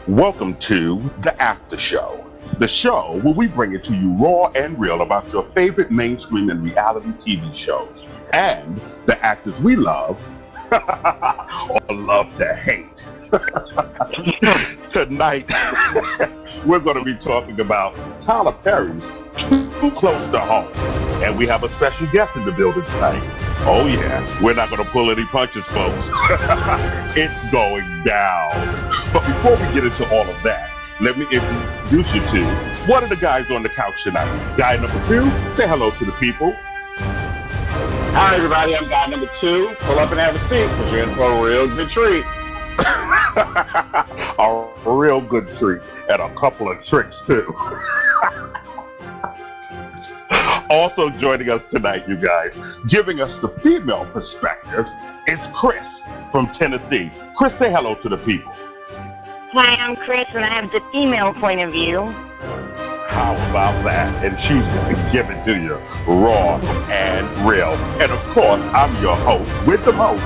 Welcome to The After Show, the show where we bring it to you raw and real about your favorite mainstream and reality TV shows and the actors we love or love to hate. Tonight, we're going to be talking about Tyler Perry's Too Close to Home. And we have a special guest in the building tonight. Oh yeah, we're not going to pull any punches, folks. It's going down. But before we get into all of that, let me introduce you to one of the guys on the couch tonight. Guy number 2, say hello to the people. Hi everybody, I'm guy number 2. Pull up and have a seat because you're in for a real good treat. A real good treat and a couple of tricks too. Also joining us tonight, you guys, giving us the female perspective, is Khrys from Tennessee. Khrys, say hello to the people. Hi, I'm Khrys, and I have the female point of view. How about that? And she's going to give it to you raw and real. And of course, I'm your host with the most,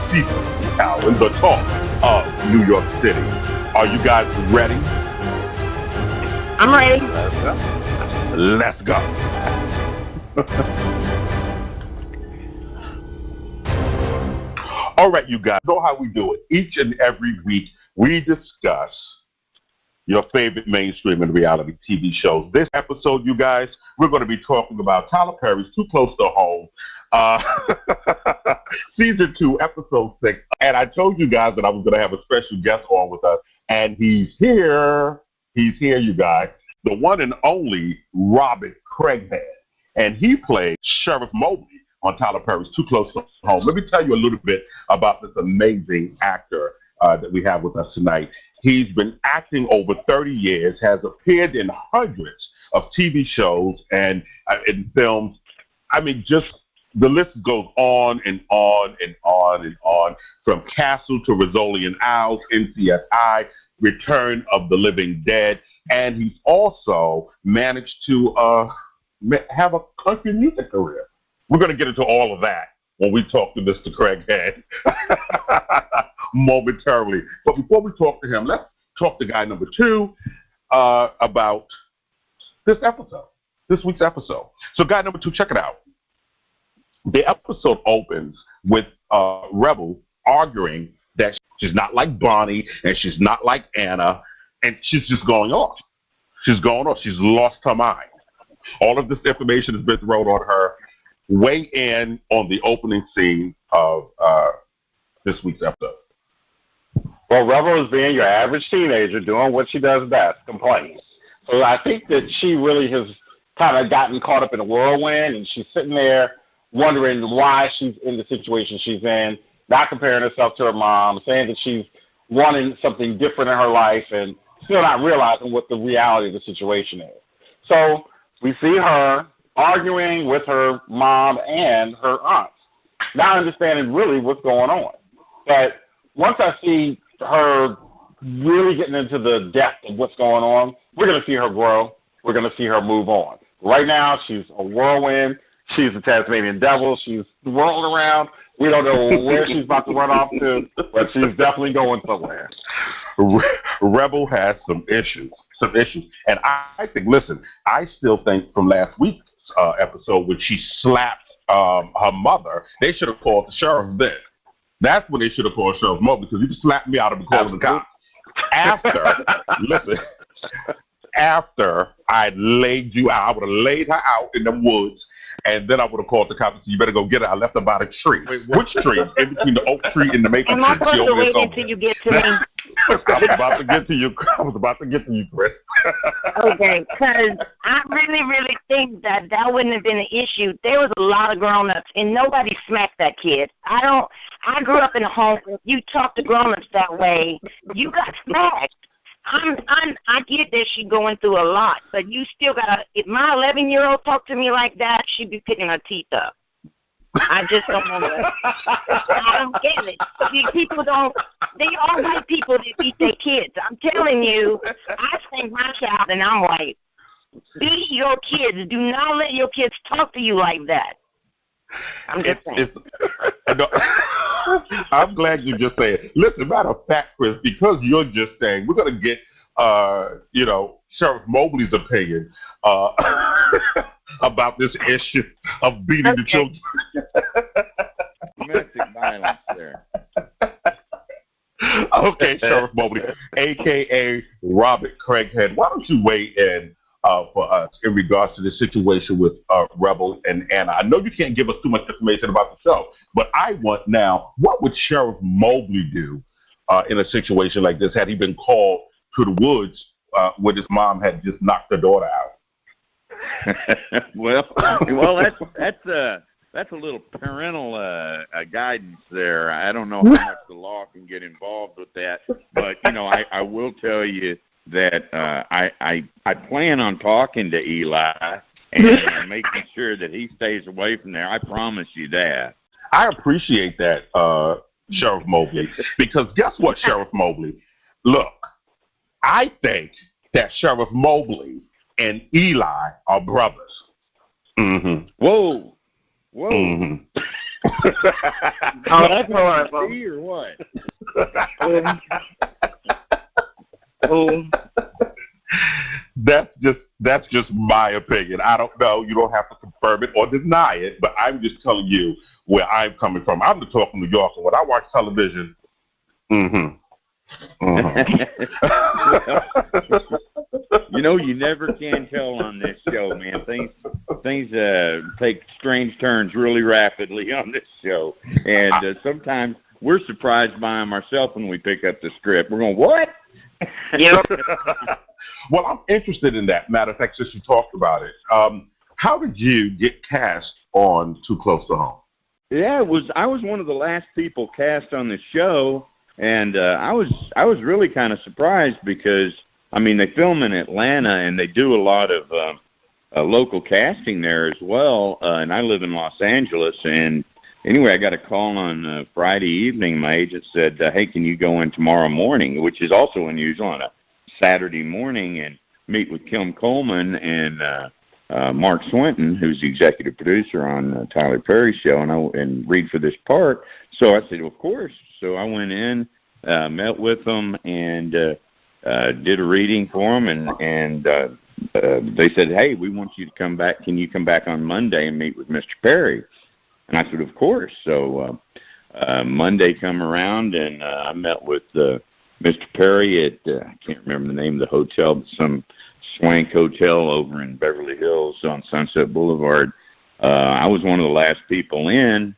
Cowan, the talk of New York City. Are you guys ready? I'm ready. Let's go. All right, you guys, know how we do it. Each and every week, we discuss your favorite mainstream and reality TV shows. This episode, you guys, we're going to be talking about Tyler Perry's Too Close to Home, Season 2, Episode 6. And I told you guys that I was going to have a special guest on with us, and he's here. He's here, you guys. The one and only Robert Craighead. And he played Sheriff Mobley on Tyler Perry's Too Close to Home. Let me tell you a little bit about this amazing actor that we have with us tonight. He's been acting over 30 years, has appeared in hundreds of TV shows and in films. I mean, just the list goes on and on and on and on, from Castle to Rizzoli and Owls, NCSI, Return of the Living Dead, and he's also managed to have a country music career. We're going to get into all of that when we talk to Mr. Craighead momentarily. But before we talk to him, let's talk to guy number 2 about this episode, this week's episode. So guy number 2, check it out. The episode opens with Rebel arguing that she's not like Bonnie and she's not like Anna, and she's just going off. She's going off. She's lost her mind. All of this information has been thrown on her. Weigh in on the opening scene of this week's episode. Well, Rebel is being your average teenager doing what she does best, complain. So I think that she really has kind of gotten caught up in a whirlwind, and she's sitting there wondering why she's in the situation she's in, not comparing herself to her mom, saying that she's wanting something different in her life and still not realizing what the reality of the situation is. So we see her arguing with her mom and her aunts, not understanding really what's going on. But once I see her really getting into the depth of what's going on, we're going to see her grow. We're going to see her move on. Right now, she's a whirlwind. She's a Tasmanian devil. She's whirling around. We don't know where she's about to run off to, but she's definitely going somewhere. Rebel has some issues. And I think, listen, I still think from last week's episode when she slapped her mother, they should have called the sheriff then. That's when they should have called Sheriff Mobley, because you just slapped me out of the call of the cops. After I laid you out, I would have laid her out in the woods, and then I would have called the cops and said, you better go get her. I left her by the tree. Wait, which tree? In between the oak tree and the maple tree. Am I supposed to wait until you get to me? I was about to get to you, Khrys. Okay, because I really think that wouldn't have been an issue. There was a lot of grown-ups, and nobody smacked that kid. I grew up in a home where if you talk to grown-ups that way, you got smacked. I get that she's going through a lot, but you still gotta. If my 11-year-old talked to me like that, she'd be picking her teeth up. I just don't know. I don't get it. See, people don't. They all white people that beat their kids. I'm telling you, I spank my child, and I'm white. Beat your kids. Do not let your kids talk to you like that. I'm just saying. I'm glad you just said it. Listen, matter of fact, Khrys, because you're just saying, we're going to get Sheriff Mobley's opinion about this issue of beating the children. Domestic violence there. Okay, Sheriff Mobley, a.k.a. Robert Craighead, why don't you weigh in for us in regards to the situation with Rebel and Anna? I know you can't give us too much information about the show, but I want now, what would Sheriff Mobley do in a situation like this had he been called to the woods when his mom had just knocked her daughter out? well, that's a little parental guidance there. I don't know how much the law can get involved with that, but I will tell you that I plan on talking to Eli and making sure that he stays away from there. I promise you that. I appreciate that, Sheriff Mobley, because guess what, Sheriff Mobley? Look, I think that Sheriff Mobley and Eli are brothers. Mm-hmm. Whoa. Mm-hmm. Oh, that's horrible. See or what? That's just my opinion. I don't know. You don't have to confirm it or deny it, but I'm just telling you where I'm coming from. I'm the talk from New York, and when I watch television, you never can tell on this show, man. Things take strange turns really rapidly on this show, and sometimes we're surprised by them ourselves when we pick up the script. We're going, what? Yep. Well, I'm interested in that. Matter of fact, since you talked about it, how did you get cast on Too Close to Home? Yeah, I was one of the last people cast on the show, and I was really kind of surprised because they film in Atlanta and they do a lot of local casting there as well. And I live in Los Angeles, and anyway, I got a call on Friday evening. My agent said, "Hey, can you go in tomorrow morning?" Which is also unusual on a Saturday morning, and meet with Kim Coleman and Mark Swinton, who's the executive producer on Tyler Perry's show, and read for this part. So I said, of course. So I went in, met with them, and did a reading for them, and they said, "Hey, we want you to come back. Can you come back on Monday and meet with Mr. Perry?" And I said, of course. So Monday come around, and I met with Mr. Perry at, I can't remember the name of the hotel, but some swank hotel over in Beverly Hills on Sunset Boulevard. I was one of the last people in,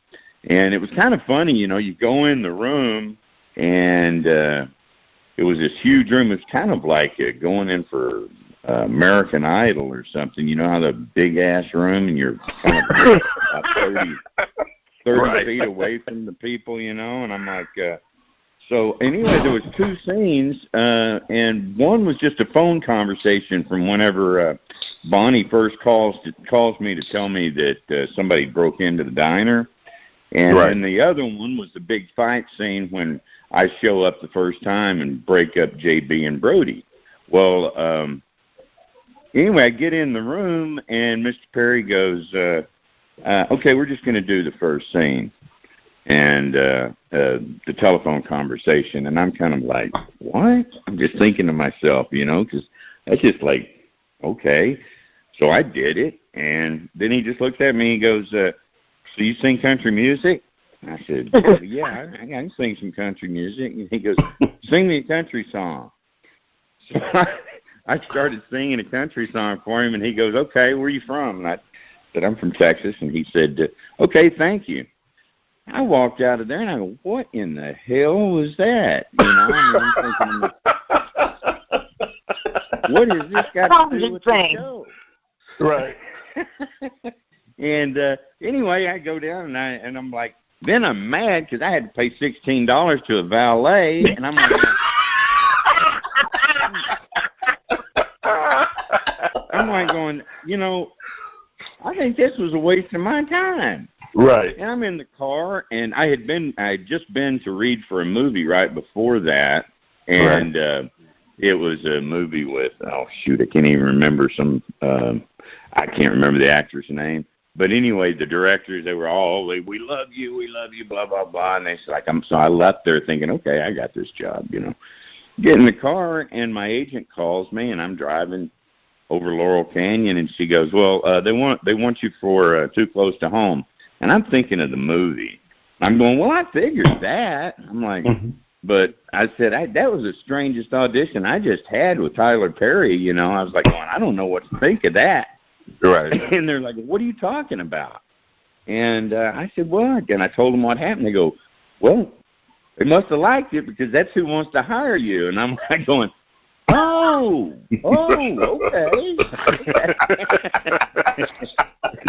and it was kind of funny, you go in the room, and it was this huge room. It was kind of like going in for American Idol or something. You know how the big-ass room, and you're kind of about 30 right. feet away from the people, and I'm like... So anyway, there was two scenes, and one was just a phone conversation from whenever Bonnie first calls me to tell me that somebody broke into the diner, and right. then the other one was the big fight scene when I show up the first time and break up JB and Brody. Well, anyway, I get in the room, and Mr. Perry goes, "Okay, we're just going to do the first scene." And the telephone conversation, and I'm kind of like, what? I'm just thinking to myself, because that's just like, okay. So I did it, and then he just looked at me and goes, "So you sing country music?" I said, "Yeah, I can sing some country music." And he goes, "Sing me a country song." So I started singing a country song for him, and he goes, "Okay, where are you from?" And I said, "I'm from Texas." And he said, "Okay, thank you." I walked out of there, and I go, what in the hell was that? I'm thinking, what has this got to do with the show? Right. And anyway, I go down, and I'm like, then I'm mad because I had to pay $16 to a valet, and I'm like, going, I think this was a waste of my time. Right. And I'm in the car, and I had just been to read for a movie right before that, and right. It was a movie with, I can't even remember I can't remember the actor's name. But anyway, the directors, they were all, we love you, blah, blah, blah. And they said, so I left there thinking, okay, I got this job, get in the car, and my agent calls me, and I'm driving over Laurel Canyon, and she goes, well, they want you for Too Close to Home. And I'm thinking of the movie. I'm going, well, I figured that. I'm like, but I said, that was the strangest audition I just had with Tyler Perry. You know, I was like, I don't know what to think of that. Right. And they're like, what are you talking about? And I said, well, and I told them what happened. They go, well, they must have liked it because that's who wants to hire you. And I'm like going, oh, okay.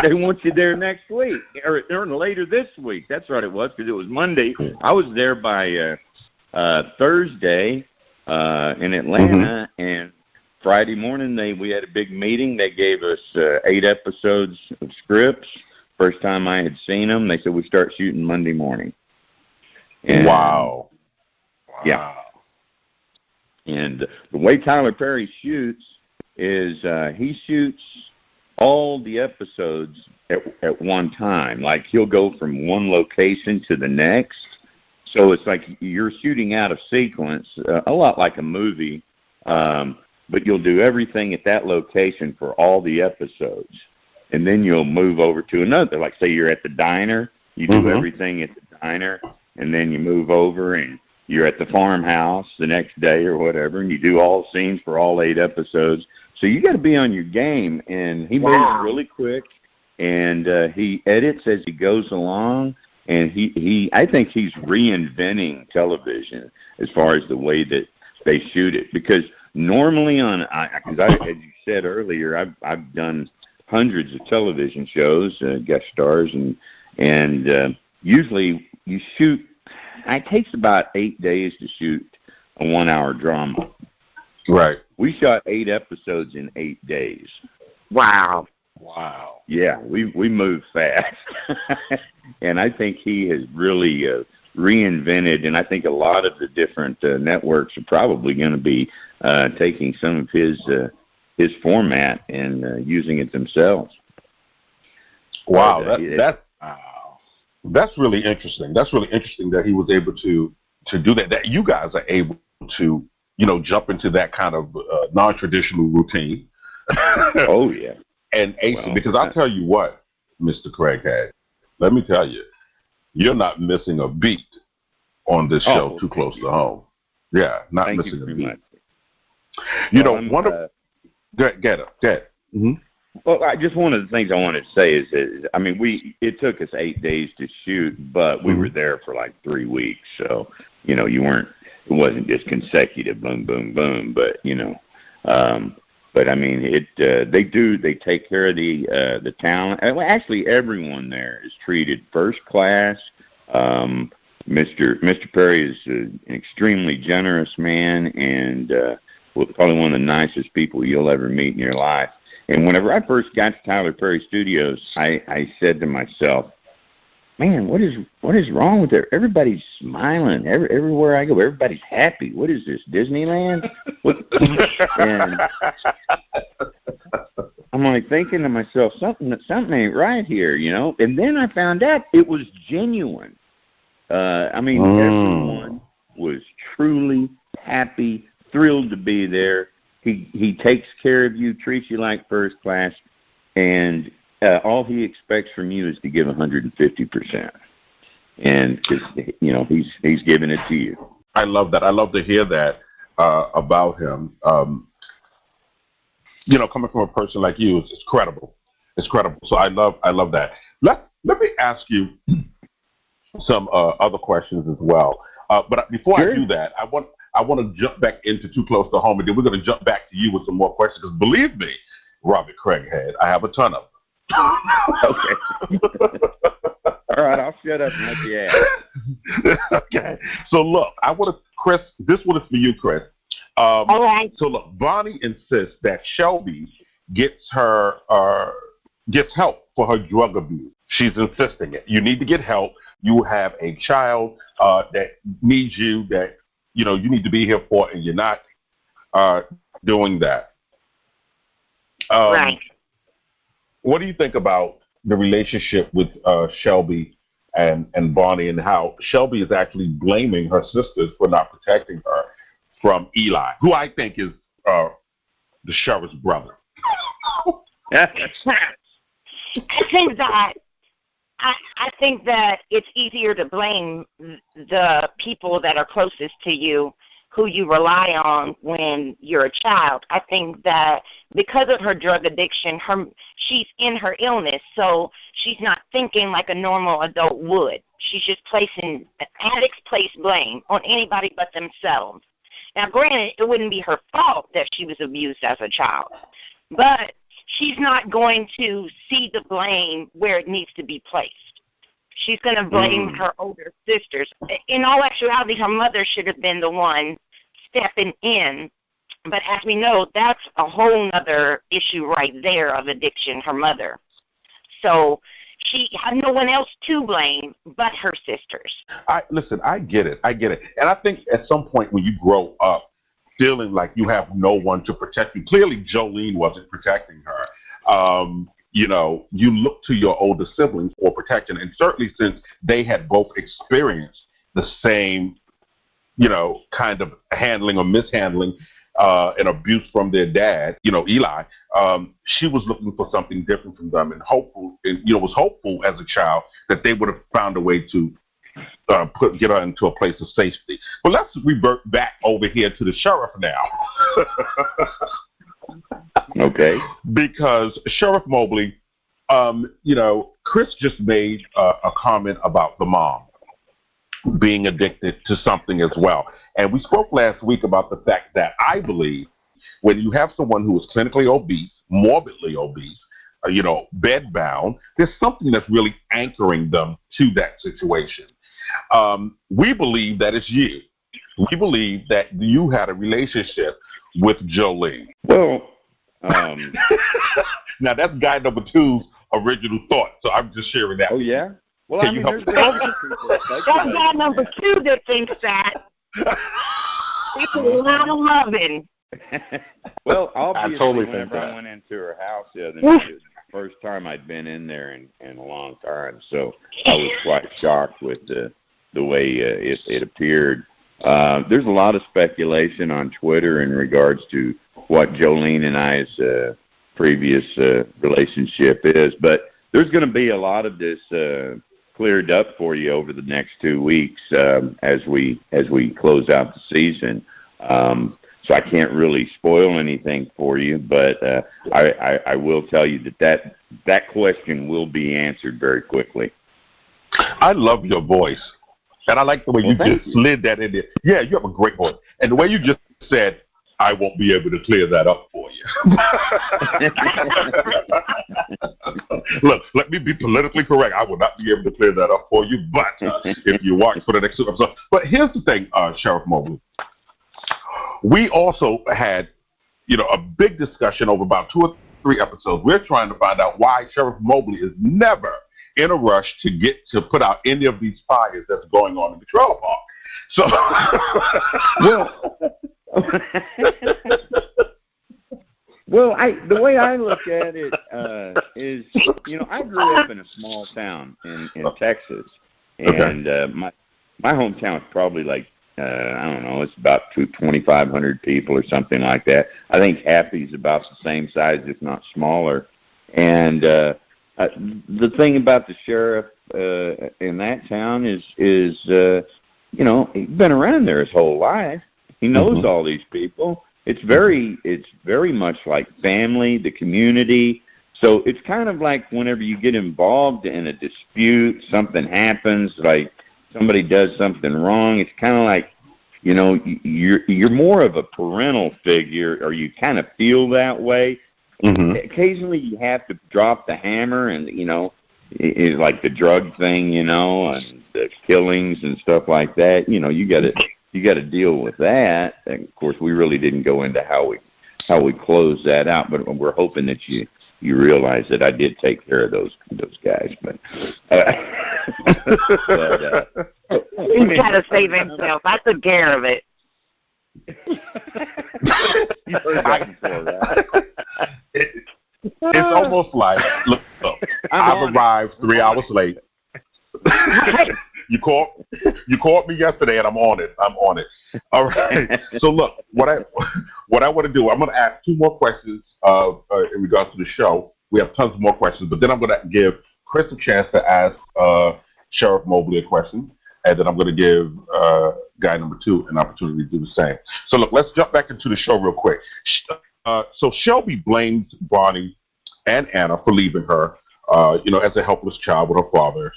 They want you there next week or later this week. That's right, it was, because it was Monday. I was there by Thursday in Atlanta, and Friday morning we had a big meeting. They gave us 8 episodes of scripts. First time I had seen them, they said we start shooting Monday morning. And, wow. Yeah. And the way Tyler Perry shoots is he shoots all the episodes at one time. Like, he'll go from one location to the next. So it's like you're shooting out of sequence, a lot like a movie, but you'll do everything at that location for all the episodes. And then you'll move over to another. Like, say you're at the diner, you do everything at the diner, and then you move over and you're at the farmhouse the next day or whatever, and you do all the scenes for all 8 episodes. So you got to be on your game, and he moves really quick, and he edits as he goes along, and I think he's reinventing television as far as the way that they shoot it. Because normally as you said earlier, I've done hundreds of television shows, guest stars, and usually you shoot. It takes about 8 days to shoot a 1-hour drama. Right. We shot 8 episodes in 8 days. Wow. Yeah, we moved fast. And I think he has really reinvented, and I think a lot of the different networks are probably going to be taking some of his format and using it themselves. Wow, that's really interesting. That's really interesting that he was able to do that. That you guys are able to, jump into that kind of non-traditional routine. Oh yeah, and ace it, because I'll tell you what, Mr. Craighead, let me tell you, you're not missing a beat on this show. Too Close to Home. Yeah, not Thank missing you a beat. much. One of get it. Well, just one of the things I wanted to say is it took us 8 days to shoot, but we were there for like 3 weeks. So, it wasn't just consecutive, boom, boom, boom, but, but I mean, they take care of the talent. Actually, everyone there is treated first class. Mr. Perry is an extremely generous man, and probably one of the nicest people you'll ever meet in your life. And whenever I first got to Tyler Perry Studios, I said to myself, man, what is wrong with it? Everybody's smiling. Everywhere I go, everybody's happy. What is this, Disneyland? And I'm like thinking to myself, something ain't right here, And then I found out it was genuine. Everyone was truly happy, thrilled to be there. He takes care of you, treats you like first class, and all he expects from you is to give 150%. And he's giving it to you. I love that. I love to hear that about him. Coming from a person like you, it's credible. It's credible. So I love that. Let me ask you some other questions as well. But before I do that, I want to jump back into Too Close to Home, and then we're going to jump back to you with some more questions. Because believe me, Robert Craighead, I have a ton of them. Okay. All right, I'll shut up and let you ask. Okay. So look, Khrys, this one is for you, Khrys. All right. So look, Bonnie insists that Shelby gets help for her drug abuse. She's insisting it. You need to get help. You have a child that needs you, that you need to be here for, and you're not doing that. Right. What do you think about the relationship with Shelby and Bonnie, and how Shelby is actually blaming her sisters for not protecting her from Eli, who I think is the sheriff's brother. I think that it's easier to blame the people that are closest to you, who you rely on when you're a child. I think that because of her drug addiction, she's in her illness, so she's not thinking like a normal adult would. She's just addicts place blame on anybody but themselves. Now, granted, it wouldn't be her fault that she was abused as a child, but she's not going to see the blame where it needs to be placed. She's going to blame her older sisters. In all actuality, her mother should have been the one stepping in. But as we know, that's a whole other issue right there of addiction, her mother. So she had no one else to blame but her sisters. Listen, I get it. And I think at some point when you grow up feeling like you have no one to protect you, clearly Jolene wasn't protecting her. You look to your older siblings for protection. And certainly since they had both experienced the same, kind of handling or mishandling and abuse from their dad, Eli, she was looking for something different from them and was hopeful as a child that they would have found a way to get her into a place of safety. But let's revert back over here to the sheriff now. Okay. Because Sheriff Mobley, Khrys just made a comment about the mom being addicted to something as well. And we spoke last week about the fact that I believe when you have someone who is clinically obese, morbidly obese, bedbound, there's something that's really anchoring them to that situation. We believe that it's you. We believe that you had a relationship with Jolene. Well, now that's guy number two's original thought, so I'm just sharing that. Oh, yeah? Well, Can there's other people that's guy number two that thinks that. It's a lot of loving. Well, obviously, totally whenever I went into her house the other night, it was the first time I'd been in there in a long time, so I was quite shocked with the way it appeared. There's a lot of speculation on Twitter in regards to what Jolene and I's previous relationship is, but there's going to be a lot of this cleared up for you over the next 2 weeks as we close out the season. So I can't really spoil anything for you, but I will tell you that question will be answered very quickly. I love your voice, and I like the way you just slid that in there. Yeah, you have a great voice, and the way you just said, I won't be able to clear that up for you. Look, let me be politically correct. I will not be able to clear that up for you, but if you watch for the next episode. But here's the thing, Sheriff Mobley. We also had, a big discussion over about 2 or 3 episodes. We're trying to find out why Sheriff Mobley is never in a rush to put out any of these fires that's going on in the trailer park. So, well, the way I look at it is, I grew up in a small town in Texas, and my hometown is probably like, I don't know, it's about 2,500 people or something like that. I think Happy's about the same size, if not smaller. And the thing about the sheriff in that town is he's been around there his whole life. He knows all these people. It's very much like family, the community. So it's kind of like whenever you get involved in a dispute, something happens, like somebody does something wrong. It's kind of like, you're more of a parental figure, or you kind of feel that way. Mm-hmm. Occasionally you have to drop the hammer, and it's like the drug thing, and the killings and stuff like that. You got to deal with that. And of course, we really didn't go into how we closed that out, but we're hoping that you realize that I did take care of those guys. But he's got to save himself. I took care of it. You heard that before, right? It's almost like, look, I've arrived 3 hours late. You call You called me yesterday, and I'm on it. All right. So look, what I want to do, I'm going to ask 2 more questions in regards to the show. We have tons of more questions, but then I'm going to give Khrys a chance to ask Sheriff Mobley a question, and then I'm going to give guy number 2 an opportunity to do the same. So look, let's jump back into the show real quick. So Shelby blames Bonnie and Anna for leaving her, as a helpless child with her father,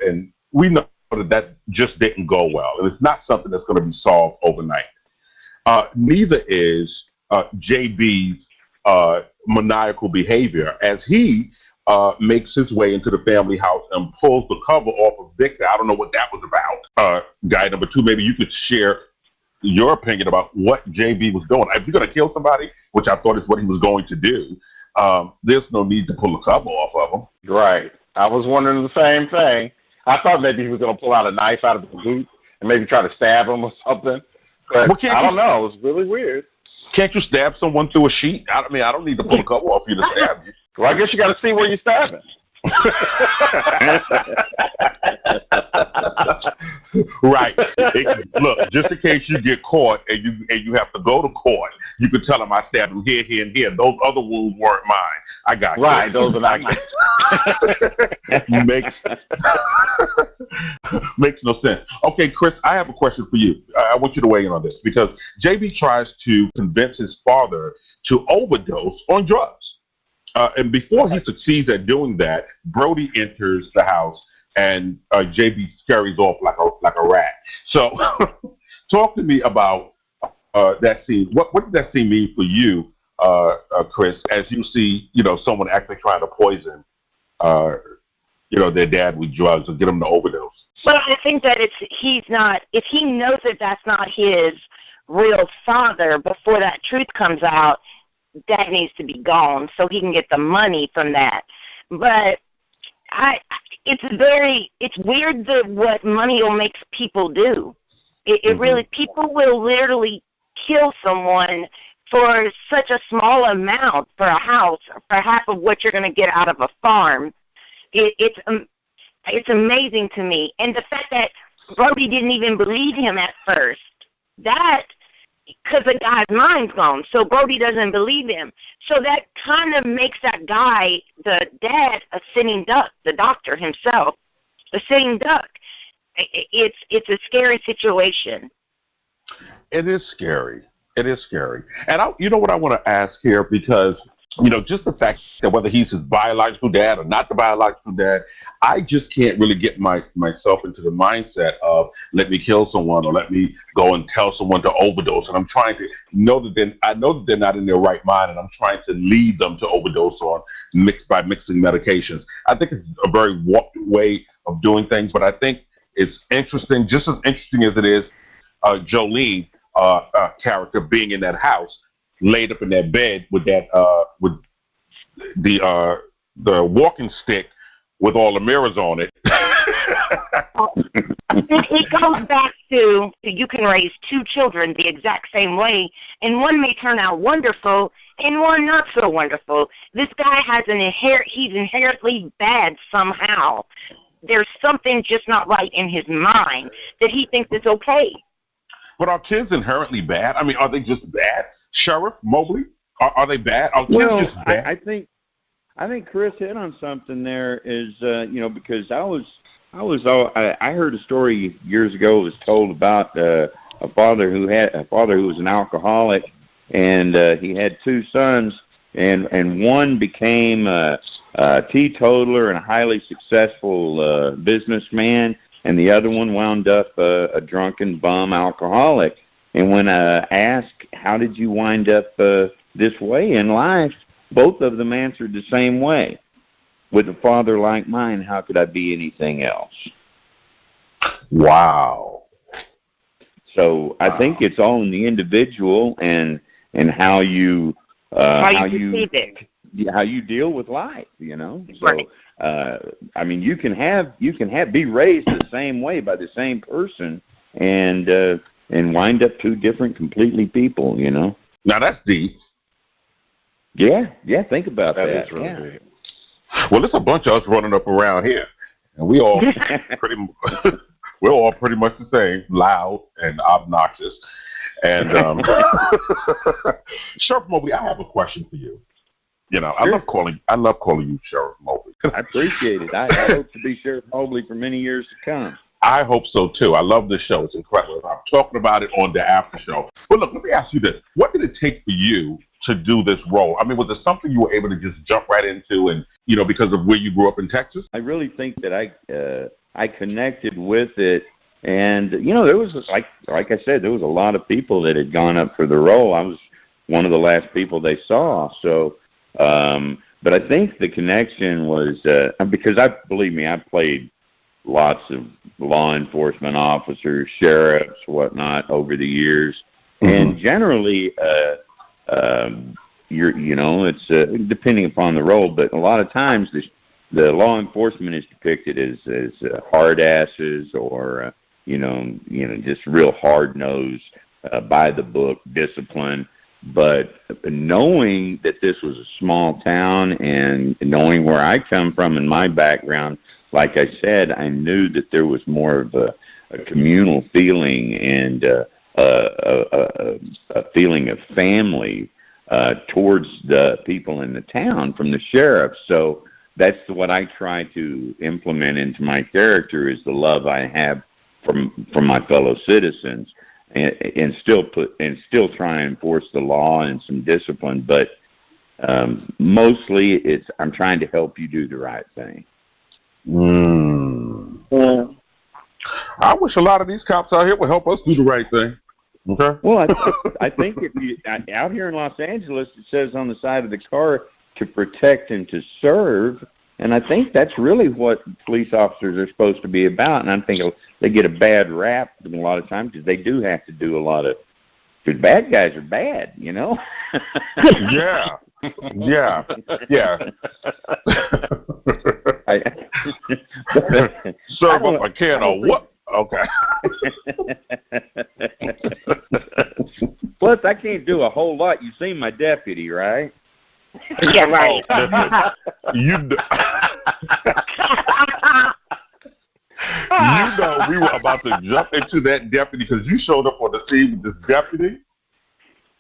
and we know that just didn't go well, and it's not something that's going to be solved overnight. Neither is JB's maniacal behavior as he makes his way into the family house and pulls the cover off of Victor. I don't know what that was about. Guy number 2, maybe you could share your opinion about what JB was doing. If you're going to kill somebody, which I thought is what he was going to do, there's no need to pull the cover off of him. Right. I was wondering the same thing. I thought maybe he was going to pull out a knife out of the boot and maybe try to stab him or something. But I don't know. It was really weird. Can't you stab someone through a sheet? I don't need to pull the cover off you to stab you. Well, I guess you got to see where you're stabbing. Right. Look, just in case you get caught and you have to go to court, you can tell them I stabbed him here, here, and here. Those other wounds weren't mine. I got you. Right. Those are not mine. Makes no sense. Okay, Khrys, I have a question for you. I want you to weigh in on this because JB tries to convince his father to overdose on drugs. And before he succeeds at doing that, Brody enters the house and JB scurries off like a rat. So talk to me about that scene. What did that scene mean for you, Khrys, as you see, someone actually trying to poison, their dad with drugs or get him to overdose? Well, I think that if he knows that that's not his real father before that truth comes out, that needs to be gone so he can get the money from that. But it's weird that what money will make people do. It really, people will literally kill someone for such a small amount for a house, for half of what you're going to get out of a farm. It's amazing to me. And the fact that Brody didn't even believe him at first, because the guy's mind's gone, so Brody doesn't believe him. So that kind of makes that guy, the dad, a sitting duck, the doctor himself, a sitting duck. It's a scary situation. It is scary. It is scary. And you know what I want to ask here, because just the fact that whether he's his biological dad or not the biological dad, I just can't really get myself into the mindset of let me kill someone or let me go and tell someone to overdose. And I'm trying to know that I know that they're not in their right mind, and I'm trying to lead them to overdose by mixing medications. I think it's a very warped way of doing things, but I think it's interesting, just as interesting as it is Jolene character being in that house, laid up in that bed with that with the walking stick with all the mirrors on it. It goes back to you can raise 2 children the exact same way, and one may turn out wonderful and one not so wonderful. This guy has he's inherently bad somehow. There's something just not right in his mind that he thinks it's okay. But are kids inherently bad? I mean, are they just bad? Sheriff Mobley, are they bad? Are kids just bad? I think Khrys hit on something there. Is because I heard a story years ago. It was told about a father who was an alcoholic, and he had 2 sons, and one became a teetotaler and a highly successful businessman, and the other one wound up a drunken bum alcoholic. And when asked, how did you wind up this way in life, both of them answered the same way. With a father like mine, how could I be anything else? Wow. So I think it's all in the individual and how you how you deal with life, So right. I mean, you can be raised the same way by the same person and wind up 2 different completely people, Now that's deep. Yeah, think about that. That is really deep. Well, there's a bunch of us running up around here, and we all We're all pretty much the same, loud and obnoxious. And Sheriff Mobley, I have a question for you. You know, Sure. I love calling you Sheriff Mobley. I appreciate it. I hope to be Sheriff Mobley for many years to come. I hope so too. I love this show. It's incredible. I'm talking about it on the after show. But look, let me ask you this. What did it take for you to do this role? I mean, was it something you were able to just jump right into and, you know, because of where you grew up in Texas? I really think that I connected with it. And, you know, there was, like I said, there was a lot of people that had gone up for the role. I was one of the last people they saw. So, but I think the connection was, because believe me, I played lots of law enforcement officers, sheriffs, whatnot over the years. Mm-hmm. And generally, it's depending upon the role, but a lot of times the law enforcement is depicted as hard asses or, just real hard nosed, by the book discipline. But knowing that this was a small town and knowing where I come from and my background, like I said, I knew that there was more of a communal feeling and a feeling of family towards the people in the town from the sheriff. So that's what I try to implement into my character is the love I have from my fellow citizens. And still try and enforce the law and some discipline, but mostly I'm trying to help you do the right thing. I wish a lot of these cops out here would help us do the right thing. Okay. Well, I think if you out here in Los Angeles, it says on the side of the car to protect and to serve. And I think that's really what police officers are supposed to be about. And I think they get a bad rap a lot of times because they do have to do a lot of. Because bad guys are bad, you know. Yeah. Serve up a can of what? Okay. Plus, I can't do a whole lot. You've seen my deputy, right? Yeah, right. You know, we were about to jump into that deputy because you showed up on the scene with this deputy.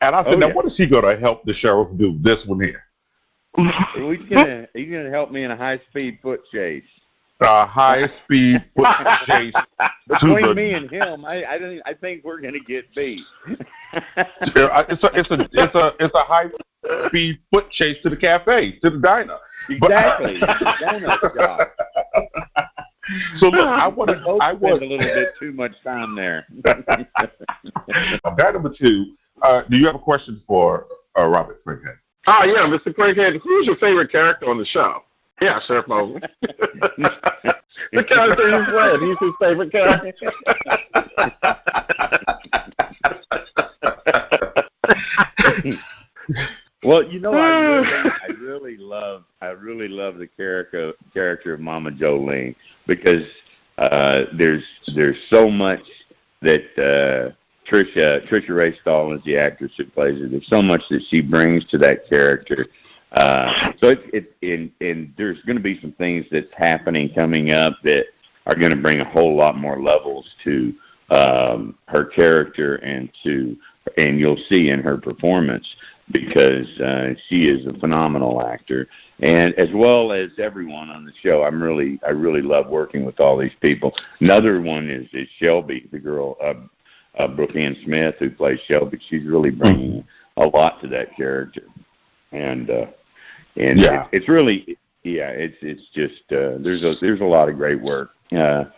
And I said, now, what is he going to help the sheriff do this one here? He's going to help me in a high-speed foot chase. A high-speed foot chase. Between me and him, I think we're going to get beat. It's a high-speed foot chase to the cafe, to the diner. Exactly. Diner job. So look, I spend a little bit too much time there. Guy number 2, do you have a question for Robert Craighead? Oh, yeah, Mr. Craighead, who's your favorite character on the show? Yeah, Sheriff Mobley. The character you played, he's his favorite character. Well, you know, I really love the character of Mama Jolene because there's so much that Trisha Ray Stahl is the actress who plays her. There's so much that she brings to that character. So there's going to be some things that's happening coming up that are going to bring a whole lot more levels to her character and you'll see in her performance because she is a phenomenal actor, and as well as everyone on the show. I really love working with all these people. Another one is Shelby, the girl Brooke Ann Smith, who plays Shelby. She's really bringing a lot to that character, and it's really it's just there's a lot of great work. Of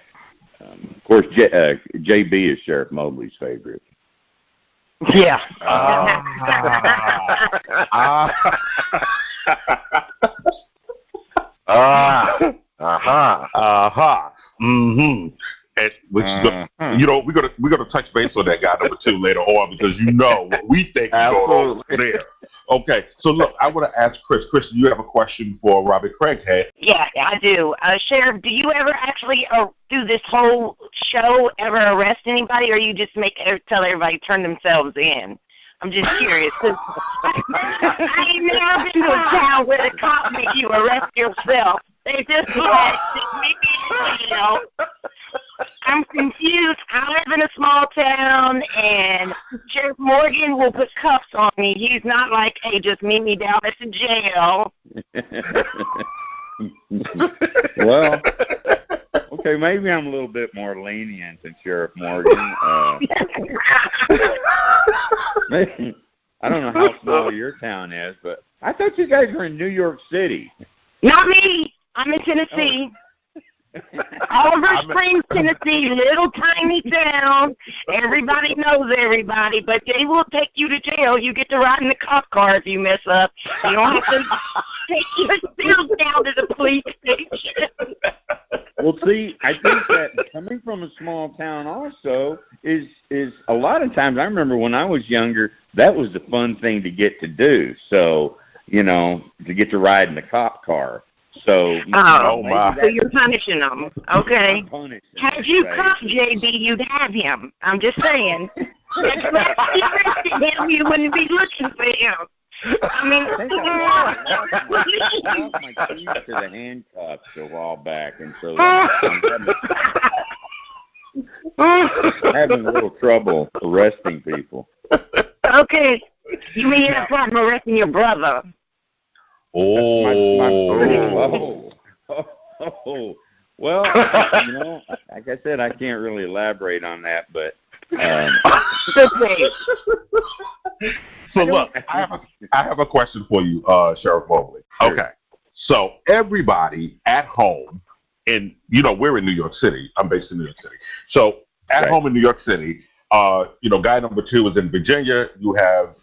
course, JB is Sheriff Mobley's favorite. Yeah. Mm-hmm. You know, we're gonna touch base on that guy number 2 later on because you know what we think is going on there. Okay, so look, I want to ask Khrys. Khrys, do you have a question for Robert Craighead? Yeah, I do. Sheriff, do you ever actually do this whole show ever arrest anybody, or you just tell everybody to turn themselves in? I'm just curious because I ain't never been to a town where the cops make you arrest yourself. They just like maybe jail. I'm confused. I live in a small town, and Sheriff Morgan will put cuffs on me. He's not like, hey, just meet me down at the jail. Well, okay, maybe I'm a little bit more lenient than Sheriff Morgan. I don't know how small your town is, but I thought you guys were in New York City. Not me. I'm in Tennessee. Oliver Springs, Tennessee, little tiny town. Everybody knows everybody, but they will take you to jail. You get to ride in the cop car if you mess up. You don't have to take yourself down to the police station. Well, see, I think that coming from a small town also is a lot of times, I remember when I was younger, that was the fun thing to get to do. So, you know, to get to ride in the cop car. So, so you're punishing them. Okay. Had you right. cuffed JB, you'd have him. I'm just saying. If you arrested him, you wouldn't be looking for him. I mean, I lost my keys to the handcuffs a while back, and so I'm having a little trouble arresting people. Okay. You mean you have a problem arresting your brother? Oh. Well, you know, like I said, I can't really elaborate on that, but so look, I have a question for you, Sheriff Mobley. Sure. Okay, so everybody at home, and you know we're in New York City. I'm based in New York City. So at home in New York City, you know, guy number 2 is in Virginia. You have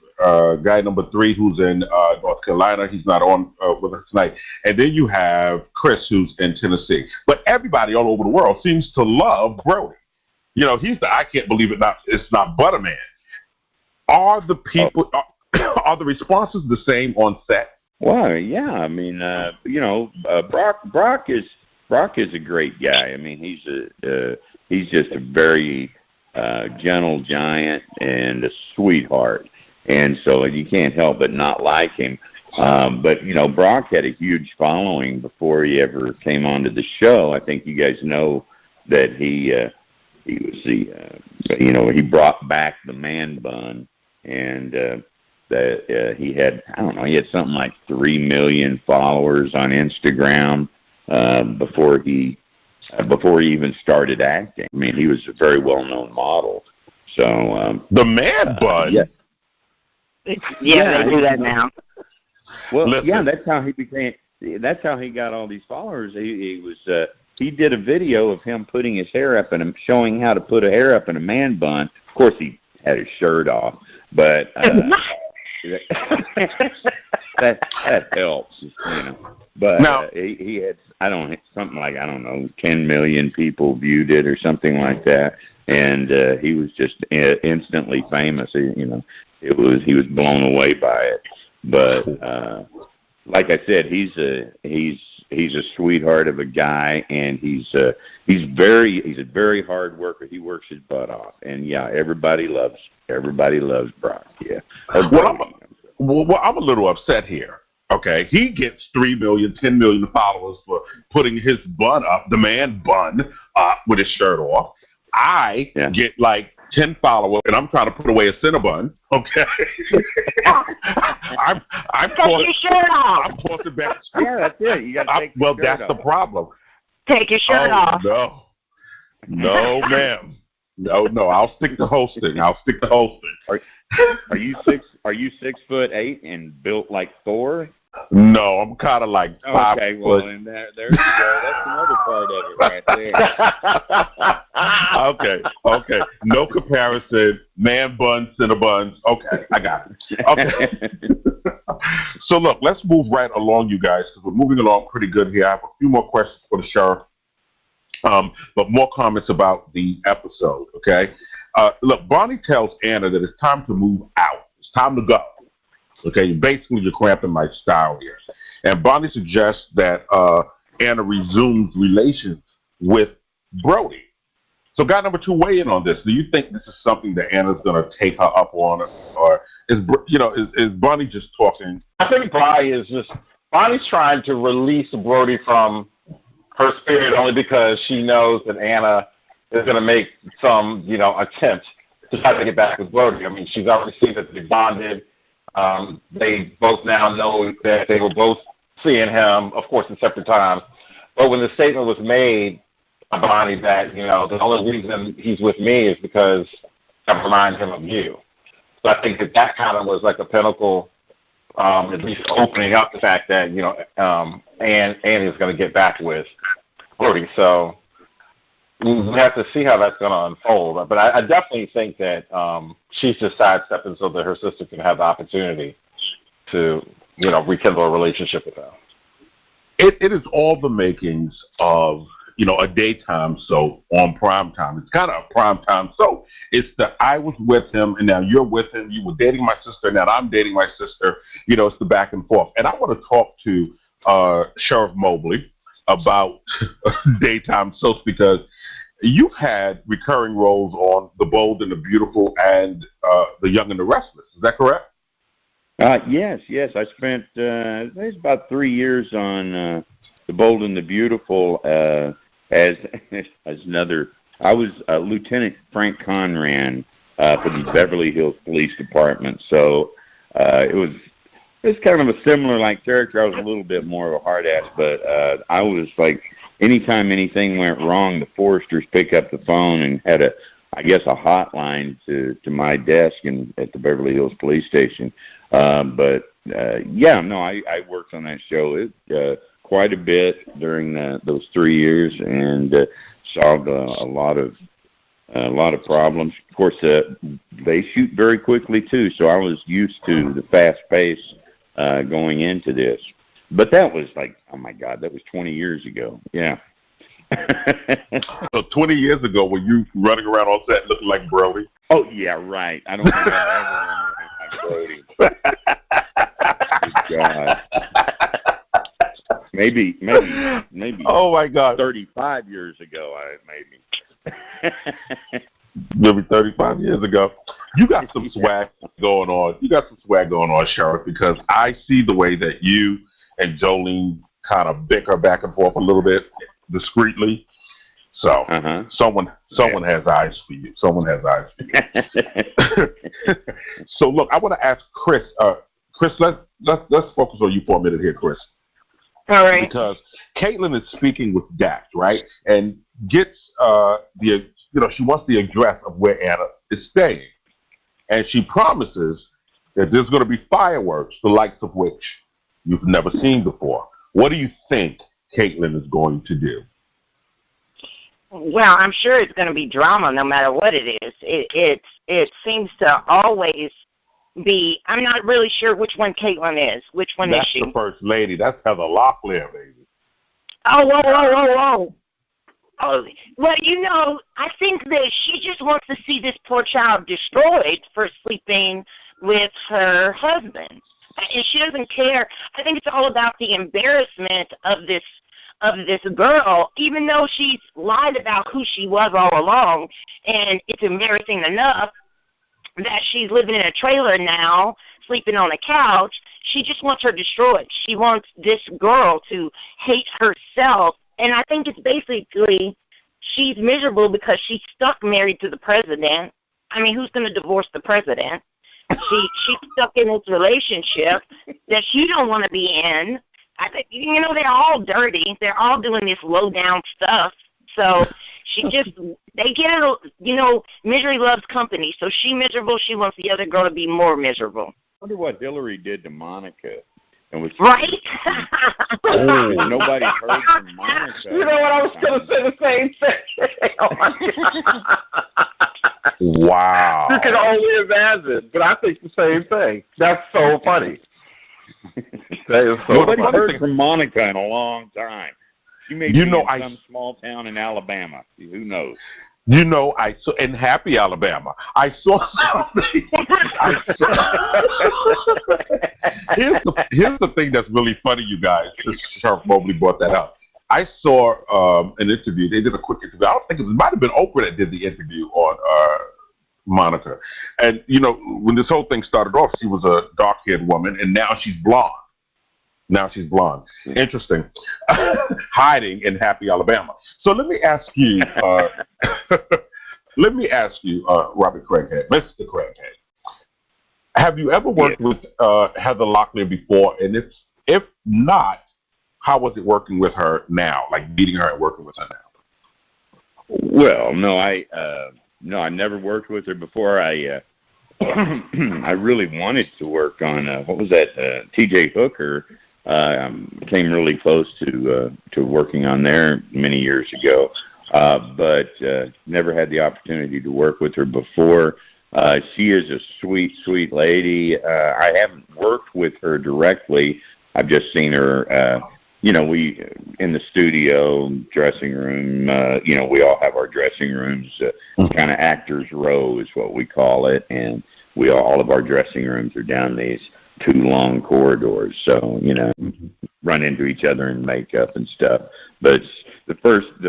guy number 3 who's in North Carolina. He's not on with us tonight. And then you have Khrys who's in Tennessee. But everybody all over the world seems to love Brody. You know, he's the I can't believe it's not Butterman. Are the people are the responses the same on set? Well, yeah. I mean, you know, Brock is a great guy. I mean, he's just a very gentle giant and a sweetheart. And so you can't help but not like him. But, you know, Brock had a huge following before he ever came onto the show. I think you guys know that he was you know, he brought back the man bun. And that he had, I don't know, he had something like 3 million followers on Instagram before he even started acting. I mean, he was a very well-known model. So the man bun? Yeah. Yeah, they do that now. Well, yeah, that's how he became. That's how he got all these followers. He did a video of him putting his hair up and showing how to put a hair up in a man bun. Of course, he had his shirt off, but that helps, you know. But now, he had something like 10 million people viewed it or something like that, and he was just instantly famous. You know. He was blown away by it, but like I said, he's a sweetheart of a guy, and he's a very hard worker. He works his butt off, and yeah, everybody loves Brock. Yeah. Well, I'm a little upset here. Okay, he gets 3 million, 10 million followers for putting his bun up, the man bun, with his shirt off. I get like 10 followers, and I'm trying to put away a Cinnabon. Okay, I'm take your shirt off. I'm tossing back. Yeah, that's it. You got to take. Well, that's the problem. Take your shirt off. No, ma'am. No. I'll stick to hosting. Are you 6'8" and built like Thor? No, I'm kind of like 5 Okay, foot. well, and there you go. That's another part of it right there. Okay. No comparison. Man buns, Cinnabuns. Okay, I got it. Okay. So look, let's move right along, you guys, because we're moving along pretty good here. I have a few more questions for the sheriff, but more comments about the episode. Okay. Look, Bonnie tells Anna that it's time to move out. It's time to go. Okay, basically you're cramping my style here. And Bonnie suggests that Anna resumes relations with Brody. So guy number 2, weigh in on this. Do you think this is something that Anna's going to take her up on, or is Bonnie just talking? I think Bonnie's trying to release Brody from her spirit only because she knows that Anna is going to make some, attempt to try to get back with Brody. I mean, she's already seen that they bonded. They both now know that they were both seeing him, of course, in separate times. But when the statement was made by Bonnie that, the only reason he's with me is because I remind him of you. So I think that kind of was like a pinnacle, at least opening up the fact that, Annie is going to get back with Brody. So we have to see how that's going to unfold. But I definitely think that she's just sidestepping so that her sister can have the opportunity to, rekindle a relationship with her. It is all the makings of, a daytime soap on primetime. It's kind of a primetime soap. It's the I was with him, and now you're with him. You were dating my sister, now I'm dating my sister. It's the back and forth. And I want to talk to Sheriff Mobley about daytime soaps because you've had recurring roles on The Bold and the Beautiful and The Young and the Restless. Is that correct? Yes. I spent it's about 3 years on The Bold and the Beautiful as another. I was Lieutenant Frank Conran for the Beverly Hills Police Department. So it was kind of a similar character. I was a little bit more of a hard ass, but I was like, anytime anything went wrong, the Foresters pick up the phone and had a hotline to my desk at the Beverly Hills Police Station. I worked on that show quite a bit during those 3 years and solved a lot of problems. Of course, they shoot very quickly too, so I was used to the fast pace going into this. But that was oh my God, that was 20 years ago. Yeah. So 20 years ago, were you running around on set looking like Brody? Oh yeah, right. I don't think I ever wanted to look like Brody. God. Maybe. Oh my God. 35 years ago, Maybe 35 years ago. You got some swag going on. Sheriff, because I see the way that you and Jolene kind of bicker back and forth a little bit discreetly. So someone has eyes for you. So look, I want to ask Khrys. Khrys, let's focus on you for a minute here, Khrys. All right. Because Caitlin is speaking with Dax, right, and gets she wants the address of where Anna is staying, and she promises that there's going to be fireworks, the likes of which you've never seen before. What do you think Caitlin is going to do? Well, I'm sure it's going to be drama no matter what it is. It seems to always be. I'm not really sure which one Caitlin is. Which one is she? That's the First Lady. That's Heather Locklear, baby. Oh, whoa. Oh, well, I think that she just wants to see this poor child destroyed for sleeping with her husband. And she doesn't care. I think it's all about the embarrassment of this girl, even though she's lied about who she was all along, and it's embarrassing enough that she's living in a trailer now, sleeping on a couch. She just wants her destroyed. She wants this girl to hate herself, and I think it's basically she's miserable because she's stuck married to the president. I mean, who's going to divorce the president? She's stuck in this relationship that she don't want to be in. I think, they're all dirty. They're all doing this low-down stuff. So they get it, misery loves company. So she's miserable. She wants the other girl to be more miserable. I wonder what Hillary did to Monica. And was right? Nobody heard from Monica. You know what? I was going to say the same thing. Oh my God. Wow. You can only imagine, but I think the same thing. That's so funny. Nobody heard from Monica in a long time. She may be in some small town in Alabama. Who knows? I saw in Happy, Alabama. I saw something. Here's the thing that's really funny, you guys. Sheriff Mobley brought that up. I saw an interview. They did a quick interview. I don't think it might have been Oprah that did the interview on Monica. And when this whole thing started off, she was a dark-haired woman, and now she's blonde. Now she's blonde. Interesting. Hiding in Happy Alabama. So let me ask you, Robert Craighead, Mr. Craighead. Have you ever worked with Heather Locklear before? And if not, how was it working with her now? Like meeting her and working with her now? Well, no, I never worked with her before. I really wanted to work on what was that? T.J. Hooker. Came really close to working on there many years ago, but never had the opportunity to work with her before. She is a sweet, sweet lady. I haven't worked with her directly. I've just seen her. We in the studio, dressing room. We all have our dressing rooms. Kind of actors' row is what we call it, and all of our dressing rooms are down these 2 long corridors, so run into each other in makeup and stuff. But the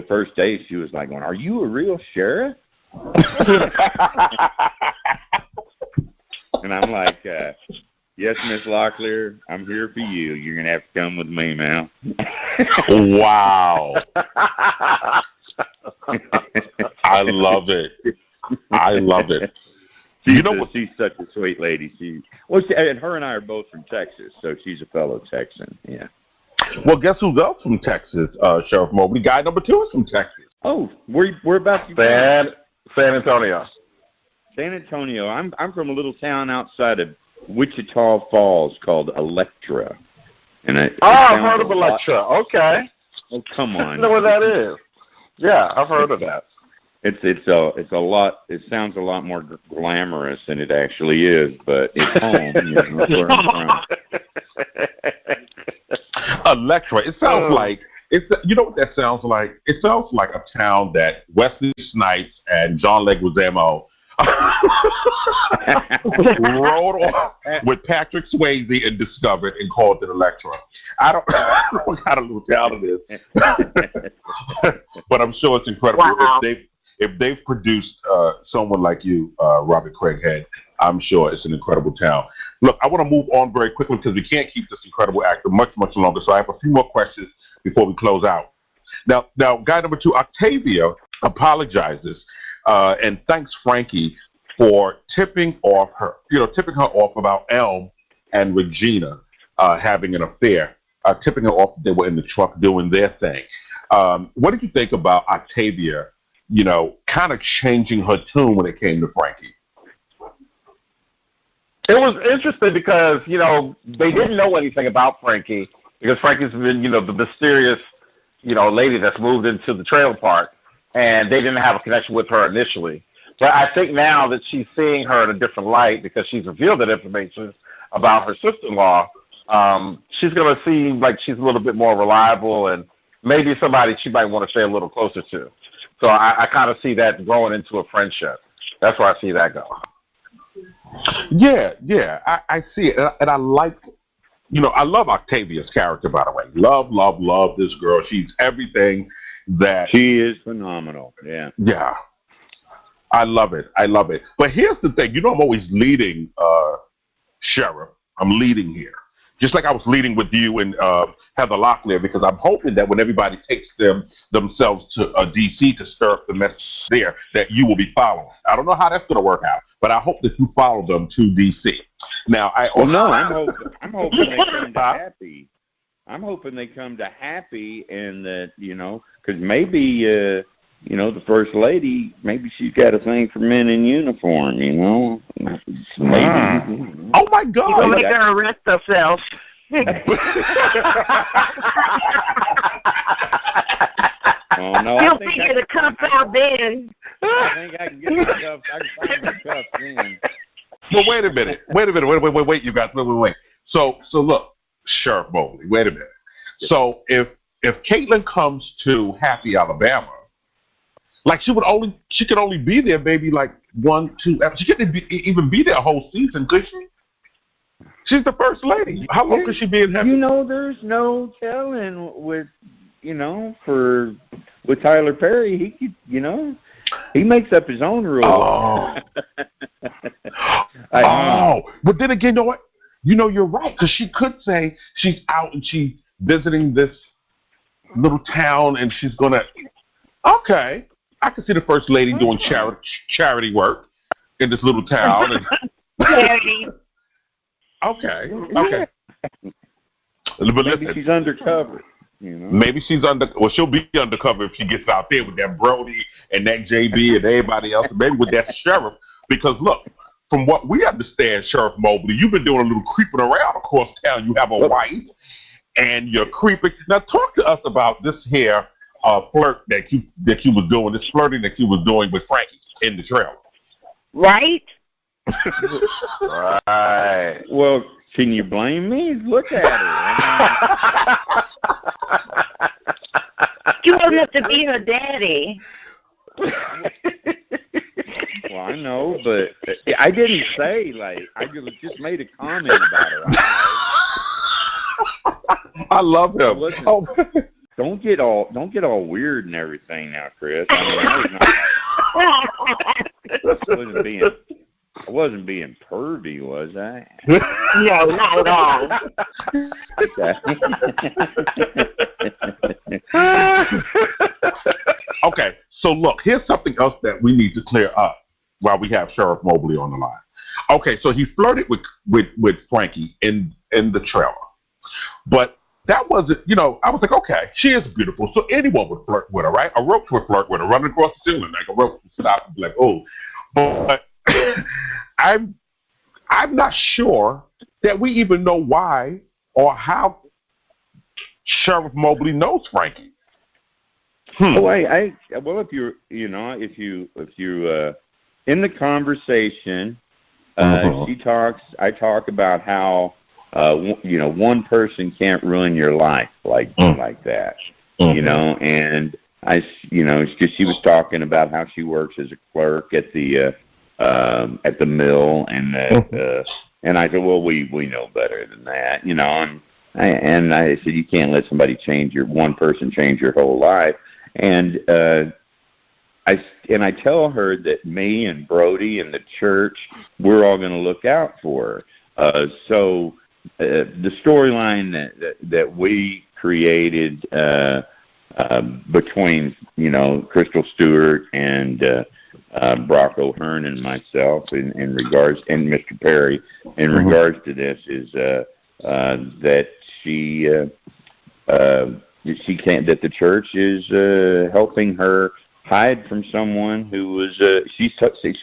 first day, she was like, "Are you a real sheriff?" And I'm like, "Yes, Miss Locklear, I'm here for you. You're gonna have to come with me, man." Wow! I love it. She's such a sweet lady. And her and I are both from Texas, so she's a fellow Texan. Yeah. Well, guess who's else from Texas? Sheriff Mobley. Guy number 2 is from Texas. Oh, we're about to San Antonio. San Antonio. I'm from a little town outside of Wichita Falls called Electra. And I've heard of Electra. Okay. Oh, come on. I know where that is. Yeah, I've heard of that. It's a lot. It sounds a lot more glamorous than it actually is, but it's home. That's where I'm from. Electra. It sounds like you know what that sounds like? It sounds like a town that Wesley Snipes and John Leguizamo rode off with Patrick Swayze and discovered and called it Electra. I don't know what kind of little town it is, but I'm sure it's incredible. Wow. If they've produced someone like you, Robert Craighead, I'm sure it's an incredible town. Look, I want to move on very quickly because we can't keep this incredible actor much, much longer. So I have a few more questions before we close out. Now, guy number 2, Octavia, apologizes and thanks Frankie for tipping her off about Elm and Regina having an affair, tipping her off that they were in the truck doing their thing. What did you think about Octavia? Kind of changing her tune when it came to Frankie. It was interesting because, they didn't know anything about Frankie because Frankie's been, the mysterious, lady that's moved into the trailer park, and they didn't have a connection with her initially. But I think now that she's seeing her in a different light because she's revealed that information about her sister-in-law, she's going to seem like she's a little bit more reliable and maybe somebody she might want to stay a little closer to. So I kind of see that growing into a friendship. That's where I see that going. Yeah, I see it. And I like, I love Octavia's character, by the way. Love this girl. She's everything that... She is phenomenal, yeah. Yeah. I love it. But here's the thing. I'm always leading, Sheriff. I'm leading here. Just like I was leading with you and Heather Locklear, because I'm hoping that when everybody takes themselves to D.C. to stir up the mess there, that you will be following. I don't know how that's going to work out, but I hope that you follow them to D.C. Now, I'm hoping they come to Happy. I'm hoping they come to Happy, and that because maybe the First Lady, maybe she's got a thing for men in uniform, Maybe. Oh, my God. You're going to make her arrest herself. Oh, no, You'll figure the cuffs out then. I think I can get the cuffs. I can find the cuffs then. Well, wait a minute. Wait, you guys. Wait. So look, Sheriff Mobley, wait a minute. So if Caitlin comes to Happy Alabama, like she could only be there maybe like 1, 2 episodes. She couldn't even be there a whole season, could she? She's the First Lady. How long could she be in Happy? There's no telling with with Tyler Perry. He could, he makes up his own rules. But then again, you know what? you're right, because she could say she's out and she's visiting this little town and she's going to, okay, I can see the First Lady doing charity work in this little town. And Charity. Okay. But Maybe listen, she's undercover. Maybe she's she'll be undercover if she gets out there with that Brody and that JB and everybody else, maybe with that sheriff. Because look, from what we understand, Sheriff Mobley, you've been doing a little creeping around across town. You have a wife, and you're creeping. Now, talk to us about this here flirt that you was doing, this flirting that you was doing with Frankie in the trailer. Right? Right. Well, can you blame me? Look at her. You old enough to be her daddy. Well, I know, but I didn't say, I just made a comment about her. I love him. Listen, don't get all weird and everything now, Khrys. I wasn't being pervy, was I? No, not at all. Okay, so look, here's something else that we need to clear up while we have Sheriff Mobley on the line. Okay, so he flirted with Frankie in the trailer. But that wasn't, I was like, okay, she is beautiful, so anyone would flirt with her, right? A roach would flirt with her, running across the ceiling, like a roach would stop and be like, oh. But I'm not sure that we even know why or how Sheriff Mobley knows Frankie. Well, if you're in the conversation, I talk about how one person can't ruin your life like that, and she was talking about how she works as a clerk at the mill, and I said, well, we know better than that, and I said, you can't let somebody one person change your whole life. And I tell her that me and Brody and the church, we're all going to look out for her. So the storyline that we created between Crystal Stewart and Brock O'Hearn and myself in regards, and Mr. Perry in regards to this is that she can't, that the church is helping her hide from someone who was she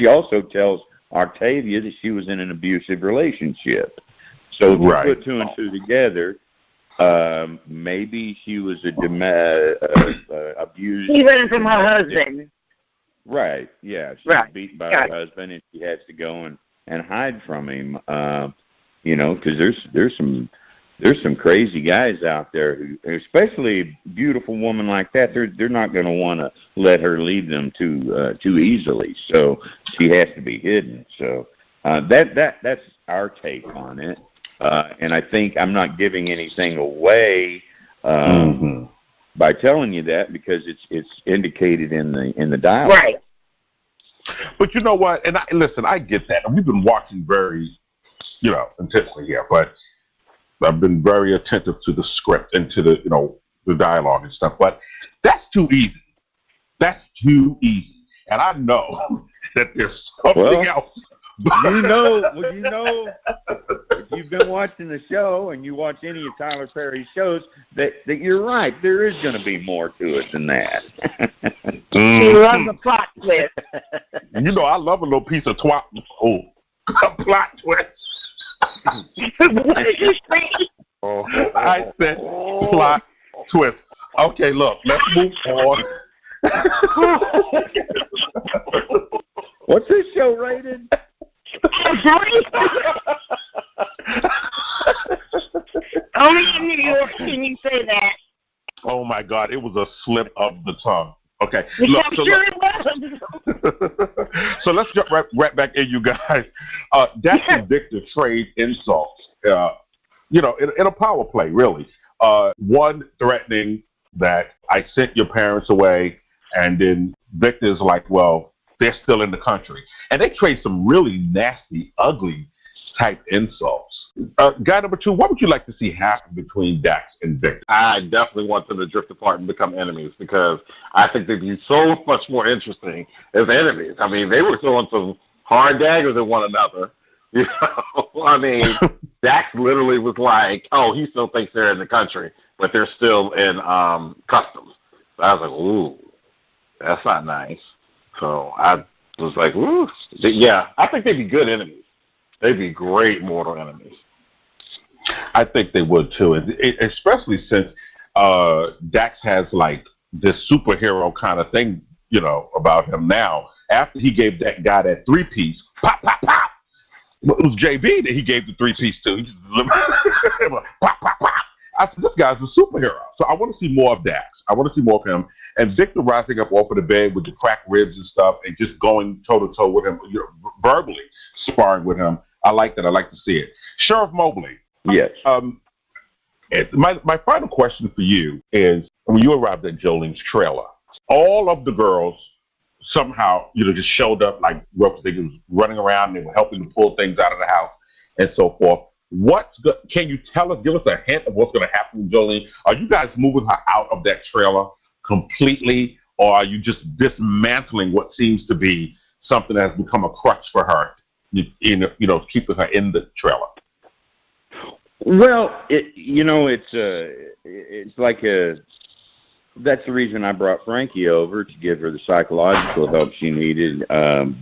also tells Octavia that she was in an abusive relationship. So if you put two and two together, maybe she was abused. She ran from her husband. Right, yeah. She was beaten by her husband, and she has to go and hide from him. Because there's some crazy guys out there who, especially a beautiful woman like that, they're not going to want to let her lead them too easily. So she has to be hidden. So that's our take on it. And I think I'm not giving anything away by telling you that, because it's indicated in the dialogue. Right. But you know what? And I get that. And we've been watching very, intensely here, but I've been very attentive to the script and to the dialogue and stuff. But that's too easy. That's too easy. And I know that there's something else. If you've been watching the show and you watch any of Tyler Perry's shows, that you're right. There is going to be more to it than that. She loves a plot twist. I love a little piece of twat. Oh, a plot twist. What did you say? I said plot twist. Okay, look, let's move on. What's this show rated? Only in New York can you say that. Oh my God, it was a slip of the tongue. Okay, look, it was. So let's jump right back in, you guys. Dax and Victor trade insults, in a power play, really. One threatening that I sent your parents away, and then Victor's like, well, they're still in the country. And they trade some really nasty, ugly type insults. Guy number 2, what would you like to see happen between Dax and Victor? I definitely want them to drift apart and become enemies because I think they'd be so much more interesting as enemies. I mean, they were throwing some hard daggers at one another. You know, I mean, Dax literally was like, "Oh, he still thinks they're in the country, but they're still in customs." So I was like, "Ooh, that's not nice." So I was like, "Ooh, yeah." I think they'd be good enemies. They'd be great mortal enemies. I think they would too, especially since Dax has like this superhero kind of thing, you know, about him now. After he gave that guy that 3-piece, pop, pop, pop. It was JB that he gave the 3-piece to. He just pop, pop, pop. I said, this guy's a superhero. So I want to see more of Dax. I want to see more of him. And Victor rising up off of the bed with the cracked ribs and stuff and just going toe-to-toe with him, you know, verbally sparring with him. I like that. I like to see it. Sheriff Mobley. Yes. My final question for you is, when you arrived at Jolene's trailer, all of the girls somehow, you know, just showed up like they was running around and they were helping to pull things out of the house and so forth. Can you tell us, give us a hint of what's going to happen with Jolene? Are you guys moving her out of that trailer completely, or are you just dismantling what seems to be something that has become a crutch for her, you know, keeping her in the trailer? Well, it's like that's the reason I brought Frankie over, to give her the psychological help she needed,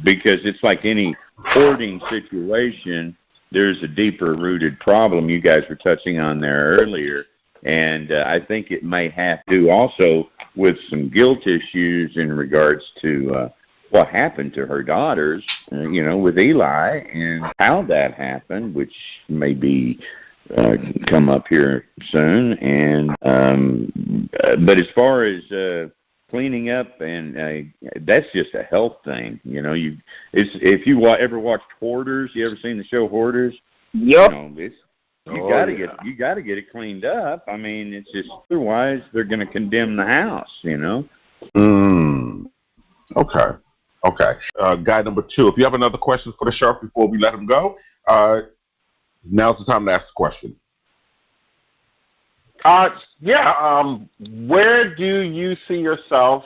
because it's like any hoarding situation, there's a deeper rooted problem you guys were touching on there earlier, and I think it may have to do also with some guilt issues in regards to what happened to her daughters, you know, with Eli and how that happened, which may be come up here soon. And but as far as cleaning up, and that's just a health thing, you know. If you ever watched Hoarders, you ever seen the show Hoarders? Yep. You know, you got to get it cleaned up. I mean, it's just, otherwise they're going to condemn the house, you know. Okay. Guy number 2, if you have another question for the sheriff before we let him go, now's the time to ask the question. Where do you see yourself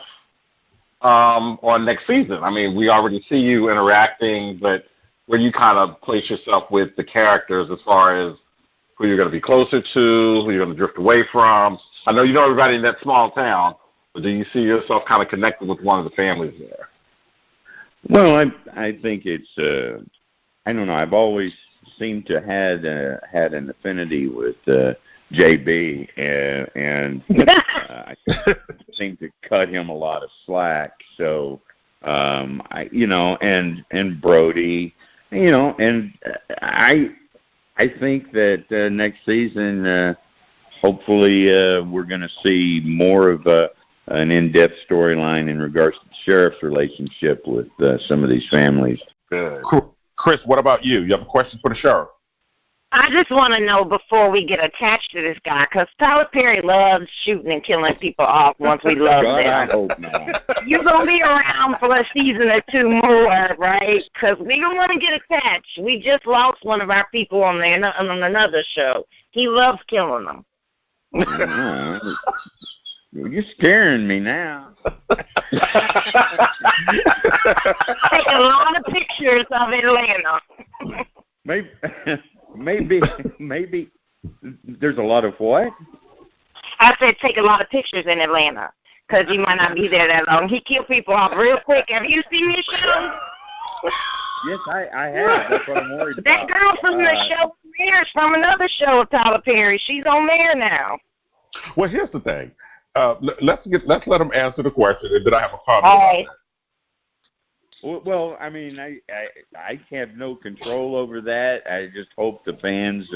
on next season? I mean, we already see you interacting, but where do you kind of place yourself with the characters as far as who you're going to be closer to, who you're going to drift away from? I know you know everybody in that small town, but do you see yourself kind of connected with one of the families there? Well, I think it's, I don't know, I've always seemed to had an affinity with JB, and I seem to cut him a lot of slack. So, and Brody, you know, and I think that next season, hopefully, we're going to see more of an in-depth storyline in regards to the sheriff's relationship with some of these families. Good. Khrys, what about you? You have a question for the sheriff? I just want to know before we get attached to this guy, because Tyler Perry loves shooting and killing people off once we love God, them. I hope not. You're going to be around for a season or 2 more, right? Because we don't want to get attached. We just lost one of our people on another show. He loves killing them. You're scaring me now. Take a lot of pictures of Atlanta. Maybe there's a lot of what? I said take a lot of pictures in Atlanta, because you might not be there that long. He killed people off real quick. Have you seen his show? Yes, I have. That's what I'm worried that about. That girl from the show premieres from another show of Tyler Perry. She's on there now. Well, here's the thing. Let's let him answer the question, and then I have a comment about that. Well, I mean, I have no control over that. I just hope the fans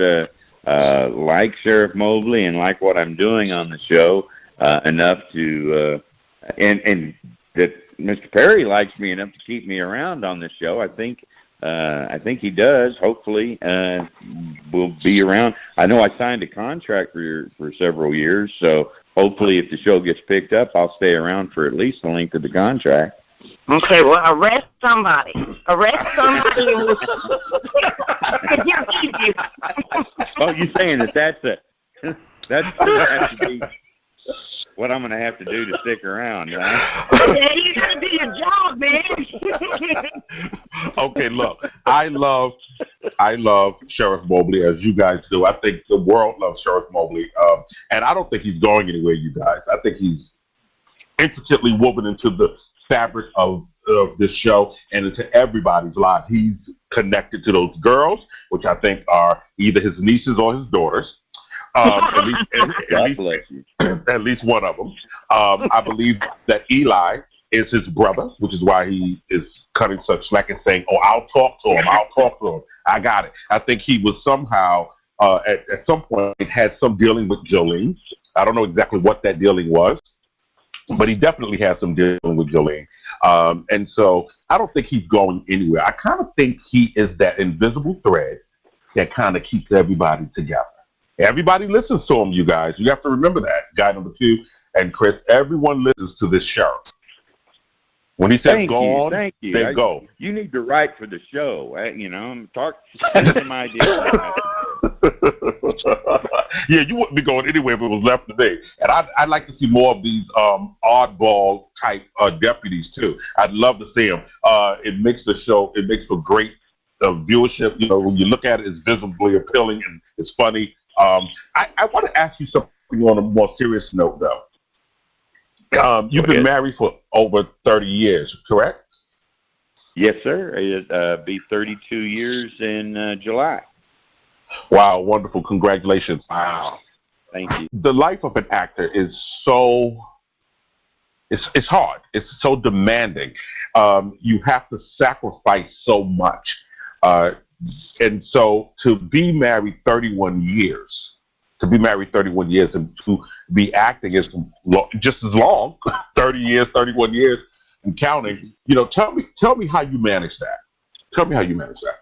like Sheriff Mobley and like what I'm doing on the show enough to, and that Mr. Perry likes me enough to keep me around on the show. I think he does. Hopefully, we'll be around. I know I signed a contract for several years, so hopefully, if the show gets picked up, I'll stay around for at least the length of the contract. Okay, well, arrest somebody. Arrest somebody. Oh, you're saying that's has to be what I'm going to have to do to stick around, right? Yeah, you got to do your job, man. Okay, look, I love Sheriff Mobley, as you guys do. I think the world loves Sheriff Mobley, and I don't think he's going anywhere, you guys. I think he's intricately woven into the fabric of this show and into everybody's life. He's connected to those girls, which I think are either his nieces or his daughters. At least one of them. I believe that Eli is his brother, which is why he is cutting such slack and saying, "Oh, I'll talk to him. I'll talk to him. I got it." I think he was somehow at some point had some dealing with Jolene. I don't know exactly what that dealing was, but he definitely had some dealing with Jolene. And so I don't think he's going anywhere. I kind of think he is that invisible thread that kind of keeps everybody together. Everybody listens to him, you guys. You have to remember that. Guy number 2 and Khrys, everyone listens to this sheriff. When he says go on, they go. You need to write for the show. Talk some ideas. Yeah, you wouldn't be going anywhere if it was left today. And I'd like to see more of these oddball type deputies too. I'd love to see them. It makes the show. It makes for great viewership. When you look at it, it's visibly appealing and it's funny. I want to ask you something on a more serious note, though. You've been married for over 30 years, correct? Yes, sir. It'll be 32 years in July. Wow, wonderful. Congratulations. Wow. Thank you. The life of an actor is so... It's hard. It's so demanding. You have to sacrifice so much. And so to be married 31 years, and to be acting is just as long, 30 years, 31 years, and counting. Tell me how you manage that. Tell me how you manage that.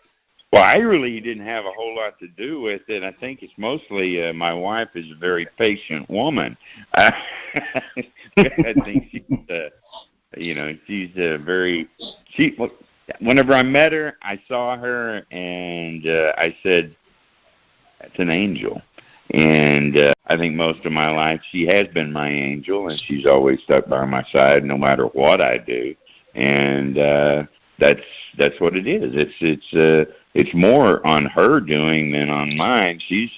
Well, I really didn't have a whole lot to do with it. I think it's mostly my wife is a very patient woman. I think she's whenever I met her, I saw her, and I said, "That's an angel." And I think most of my life she has been my angel, and she's always stuck by my side no matter what I do. And that's what it is. It's more on her doing than on mine. She's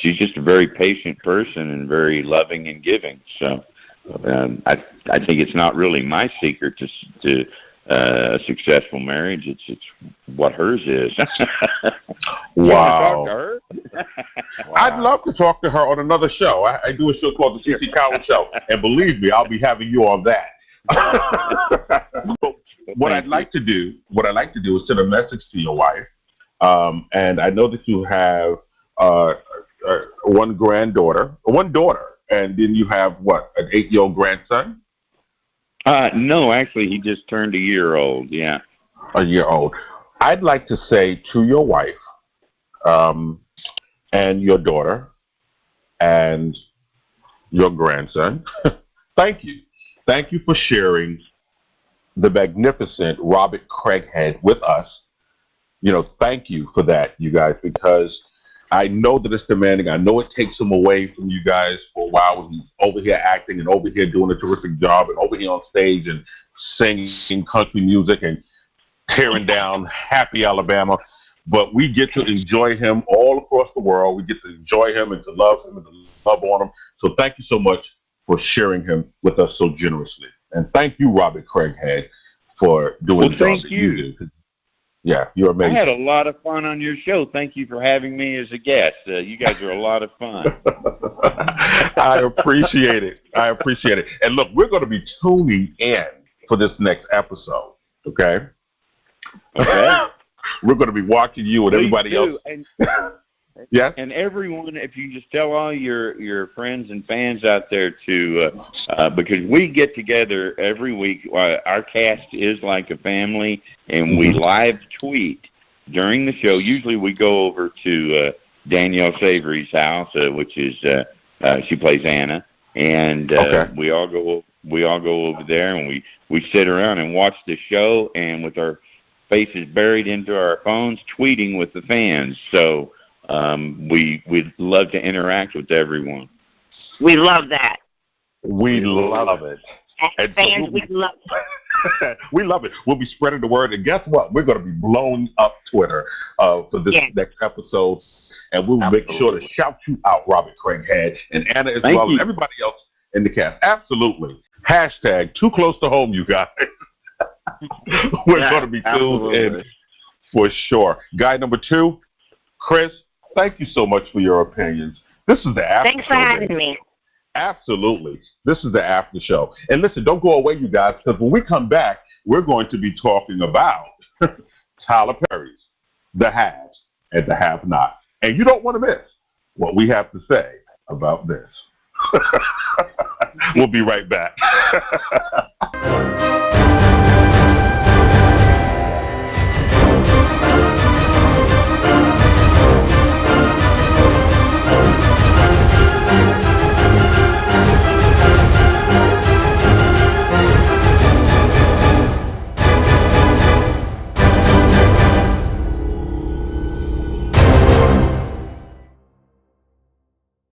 just a very patient person and very loving and giving. So I think it's not really my secret to a successful marriage. It's what hers is. Wow. You want to talk to her? Wow. I'd love to talk to her on another show. I do a show called the C.C. Cowan Show, and believe me, I'll be having you on that. What I'd like to do is send a message to your wife, and I know that you have one daughter, and then you have an 8-year-old grandson. No, actually, he just turned a year old. Yeah, a year old. I'd like to say to your wife, and your daughter, and your grandson, thank you. Thank you for sharing the magnificent Robert Craighead with us. Thank you for that, you guys, because I know that it's demanding. I know it takes him away from you guys for a while when he's over here acting and over here doing a terrific job and over here on stage and singing country music and tearing down Happy Alabama. But we get to enjoy him all across the world. We get to enjoy him and to love him and to love on him. So thank you so much for sharing him with us so generously. And thank you, Robert Craighead, for doing the job that you do. Yeah, you're amazing. I had a lot of fun on your show. Thank you for having me as a guest. You guys are a lot of fun. I appreciate it. And look, we're going to be tuning in for this next episode, okay? We're going to be watching you and everybody else. Yes. And everyone, if you just tell all your friends and fans out there to, because we get together every week. Our cast is like a family, and we live tweet during the show. Usually we go over to Danielle Savory's house, which is she plays Anna, and we all go over there, and we sit around and watch the show, and with our faces buried into our phones, tweeting with the fans. So we'd love to interact with everyone. We love that. We love it. As fans, we love it. We love it. We'll be spreading the word, and guess what? We're going to be blowing up Twitter for this next episode, and we'll make sure to shout you out, Robert Craighead, and Anna as well, and everybody else in the cast. Absolutely. Hashtag too close to home, you guys. We're going to be tuned in for sure. Guy number 2, Khrys, thank you so much for your opinions. This is the after show. Thanks for having me. Absolutely. This is the after show. And listen, don't go away, you guys, because when we come back, we're going to be talking about Tyler Perry's The Haves and the Have-Nots. And you don't want to miss what we have to say about this. We'll be right back.